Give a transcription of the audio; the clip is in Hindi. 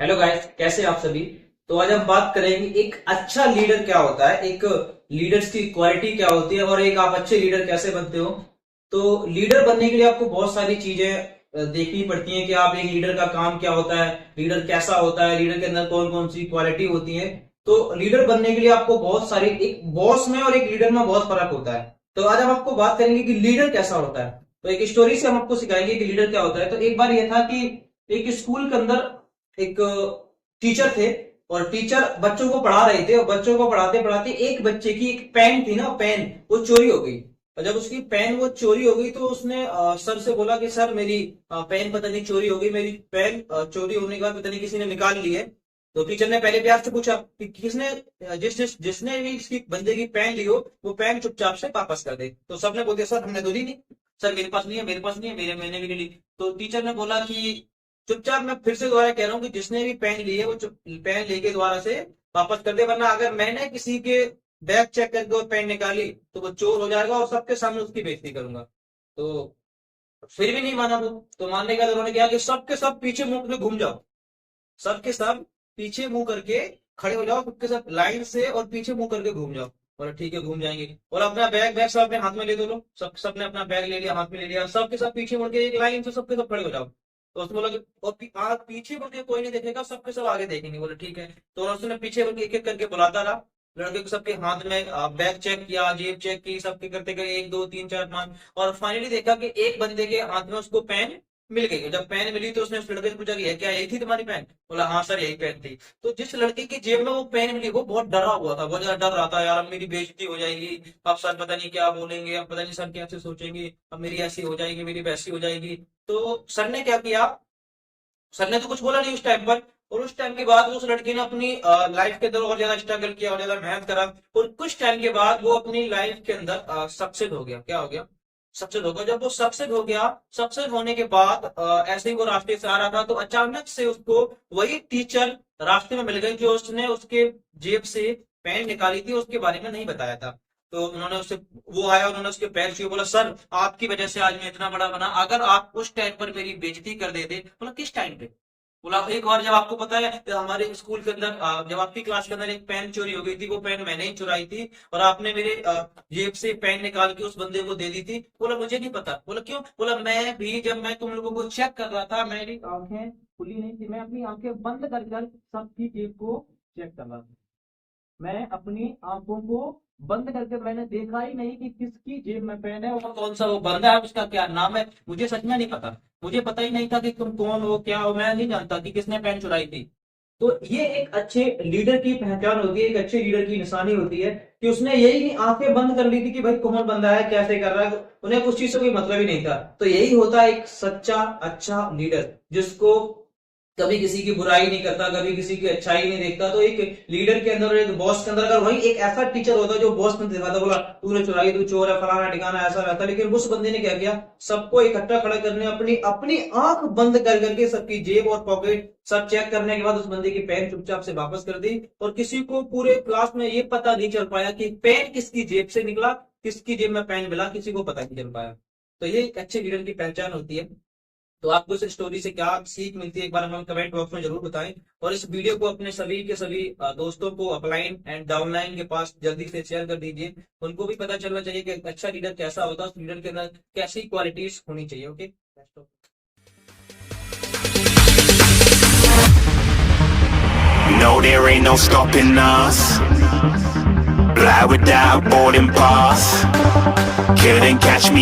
हेलो गाइस, कैसे आप सभी। तो आज हम बात करेंगे एक अच्छा लीडर क्या होता है, एक लीडर्स की क्वालिटी क्या होती है और एक आप अच्छे लीडर कैसे बनते हो। तो लीडर बनने के लिए आपको बहुत सारी चीजें देखनी पड़ती हैं कि आप एक लीडर का काम क्या होता है, लीडर कैसा होता है, लीडर के अंदर कौन कौन सी क्वालिटी होती है। तो लीडर बनने के लिए आपको बहुत सारी, एक बॉस में और एक लीडर में बहुत फर्क होता है। तो आज हम आपको बात करेंगे कि लीडर कैसा होता है। तो एक स्टोरी से हम आपको सिखाएंगे कि लीडर क्या होता है। तो एक बार यह था कि एक स्कूल के अंदर एक टीचर थे और टीचर बच्चों को पढ़ा रहे थे और बच्चों को पढ़ाते पढ़ाते एक बच्चे की एक पेन थी ना, पेन वो चोरी हो गई। और जब उसकी पेन वो चोरी हो गई तो उसने सर से बोला कि सर मेरी पेन पता नहीं चोरी हो गई, मेरी पेन चोरी होने के बाद पता नहीं किसी ने निकाल ली है। तो टीचर ने पहले प्यार से पूछा कि किसने, जिसने भी इसकी बंदे की पेन ली हो वो पेन चुपचाप से वापस कर दे। तो सबने बोल दिया सर हमने तो ली नहीं, सर मेरे पास नहीं है, मेरे पास नहीं है, मैंने भी नहीं ली। तो टीचर ने बोला कि चुपचाप, मैं फिर से दोबारा कह रहा हूँ कि जिसने भी पेन ली है वो पेन लेके दोबारा से वापस कर दे, वरना अगर मैंने किसी के बैग चेक करके वो पेन निकाली तो वो चोर हो जाएगा और सबके सामने उसकी बेइज्जती करूंगा। तो फिर भी नहीं माना वो। तो मानने का उन्होंने किया कि सबके सब पीछे मुंह करके घूम जाओ, सबके सब पीछे मुंह करके खड़े हो जाओ, सबके सब लाइन से और पीछे मुंह करके घूम जाओ। बोला ठीक है घूम जाएंगे। और अपना बैग बैग सब अपने हाथ में ले दो, लो सबने अपना बैग ले लिया, हाथ में ले लिया, सबके सब पीछे मुड़ के एक लाइन से सबके सब खड़े हो जाओ। तो उसने बोला कि और आप पीछे मुड़ के कोई नहीं देखेगा, सबके सब आगे देखेंगे। बोले ठीक है। तो उसने पीछे मुड़ के एक एक करके बुलाता रहा, लड़के को सबके हाथ में बैग चेक किया, जेब चेक की, सबके करते गए 1 2 3 4 5। और फाइनली देखा कि एक बंदे के हाथ में उसको पेन मिल गई। जब पेन मिली तो उसने उस लड़के से पूछा कि क्या यही थी तुम्हारी पेन। बोला हाँ सर यही पेन थी। तो जिस लड़के की जेब में वो पेन मिली वो बहुत डरा हुआ था, बहुत ज्यादा डर रहा था, यार अब मेरी बेइज्जती हो जाएगी, अब सर पता नहीं क्या बोलेंगे, अब पता नहीं सर कैसे सोचेंगे, अब मेरी ऐसी हो जाएगी, मेरी वैसी हो जाएगी। तो सर ने क्या किया, सर ने तो कुछ बोला नहीं उस टाइम पर। और उस टाइम के बाद उस लड़की ने अपनी लाइफ के अंदर और ज्यादा स्ट्रगल किया और ज्यादा मेहनत करा। और कुछ टाइम के बाद वो अपनी लाइफ के अंदर सक्सेस हो गया। क्या हो गया? सक्सेस हो गया। जब वो सक्सेस हो गया, सक्सेस होने के बाद ऐसे ही वो रास्ते से आ रहा था तो अचानक से उसको वही टीचर रास्ते में मिल गई जो उसने उसके जेब से पेन निकाली थी, उसके बारे में नहीं बताया था। तो उन्होंने उससे, वो आया, उन्होंने उसके पैर छुए, बोला सर आपकी वजह से आज मैं इतना बड़ा बना, अगर आप उस टाइम पर मेरी बेइज्जती कर देते। बोला किस टाइम पे? बोला एक बार जब आपको पता है हमारे स्कूल के अंदर जब आपकी क्लास के अंदर एक पेन चोरी हो गई थी, वो पेन मैंने ही चुराई थी और आपने मेरे जेब से पेन निकाल के उस बंदे को दे दी थी। बोला मुझे नहीं पता। बोला क्यों? बोला मैं भी जब मैं तुम लोगों को चेक कर रहा था, मेरी आंखें खुली नहीं थी, मैं अपनी आंखें बंद कर कर सबकी जेब को चेक कर रहा था। मैं अपनी आंखों को बंद करके मैंने देखा ही नहीं कि किसकी जेब में पेन है और कौन सा वो बंदा है, उसका क्या नाम है, मुझे सच में नहीं पता। मुझे पता ही नहीं था कि तुम कौन हो, क्या हो, मैं नहीं जानता कि किसने पेन चुराई थी। तो ये एक अच्छे लीडर की पहचान होती है, एक अच्छे लीडर की निशानी होती है कि उसने यही नहीं आंखें बंद कर ली थी कि भाई कौन बंदा है, कैसे कर रहा है, उन्हें उस चीज से कोई मतलब ही नहीं था। तो यही होता है एक सच्चा अच्छा लीडर, जिसको कभी किसी की बुराई नहीं करता, कभी किसी की अच्छाई नहीं देखता। तो एक लीडर के अंदर, एक बॉस के अंदर, अगर वही एक ऐसा टीचर होता जो बॉस ने दिखाता, बोला तूने चुराई, तू चोर है, फलाना ठिकाना, ऐसा रहता, लेकिन उस बंदे ने क्या किया, सबको इकट्ठा खड़ा करने, अपनी अपनी आंख बंद कर करके सबकी जेब और पॉकेट सब चेक करने के बाद उस बंदे की पेन चुपचाप से वापस कर दी। और किसी को पूरे क्लास में ये पता नहीं चल पाया कि पेन किसकी जेब से निकला, किसकी जेब में पेन मिला, किसी को पता नहीं चल पाया। तो ये एक अच्छे लीडर की पहचान होती है। तो आपको इस स्टोरी से क्या सीख मिलती है, एक बार हमें कमेंट बॉक्स में जरूर बताएं। और इस वीडियो को अपने सभी के सभी दोस्तों को अपलाइन एंड डाउनलाइन के पास जल्दी से शेयर कर दीजिए। उनको भी पता चलना चाहिए कि एक अच्छा लीडर कैसा होता है, उस लीडर के अंदर कैसी क्वालिटीज होनी चाहिए। Okay. No, there ain't no stopping us. Fly without boarding pass. Couldn't catch me.